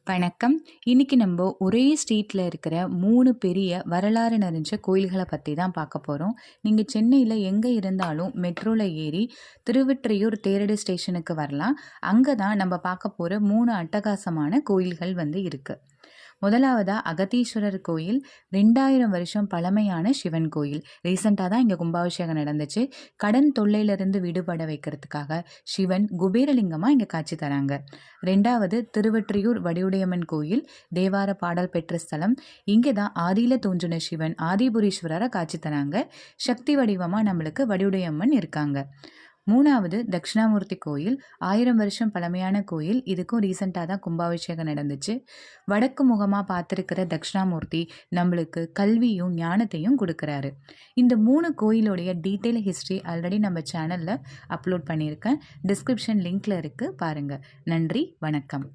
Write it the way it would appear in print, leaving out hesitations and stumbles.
வணக்கம். இன்னைக்கு நம்ம ஒரே ஸ்ட்ரீட்ல இருக்கிற 3 பெரிய வரலாறு நிறைஞ்ச கோயில்கள பத்தி தான் பார்க்க போறோம். நீங்க சென்னையில எங்க இருந்தாலும் மெட்ரோல ஏறி திருவொற்றியூர் தேரடி ஸ்டேஷனுக்கு வரலாம். அங்க தான் நம்ம பார்க்க போற 3 அட்டகாசமான கோயில்கள் இருக்கு. முதலாவதா அகத்தீஸ்வரர் கோயில் 2000 வருஷம் பழமையான சிவன் கோயில். ரீசெண்டா தான் இங்க கும்பாபிஷேகம் நடந்துச்சு. கடன் தொல்லையிலிருந்து விடுபட வைக்கிறதுக்காக சிவன் குபேரலிங்கமா இங்க காட்சி தராங்க. 2வது திருவொற்றியூர் வடிவுடையம்மன் கோயில், தேவார பாடல் பெற்ற ஸ்தலம். இங்கே தான் ஆதியில தோன்றின சிவன் ஆதிபுரீஸ்வரரை காட்சி தராங்க. சக்தி வடிவமா நம்மளுக்கு வடிவுடையம்மன் இருக்காங்க. 3வது தட்சிணாமூர்த்தி கோயில், 1000 வருஷம் பழமையான கோயில். இதுக்கும் ரீசெண்டாக தான் கும்பாபிஷேகம் நடந்துச்சு. வடக்கு முகமாக பார்த்துருக்கிற தட்சிணாமூர்த்தி நம்மளுக்கு கல்வியும் ஞானத்தையும் கொடுக்குறாரு. இந்த 3 கோயிலுடைய டீட்டெயில் ஹிஸ்ட்ரி ஆல்ரெடி நம்ம சேனலில் அப்லோட் பண்ணியிருக்கேன். டிஸ்கிரிப்ஷன் லிங்க்ல இருக்குது, பாருங்கள். நன்றி, வணக்கம்.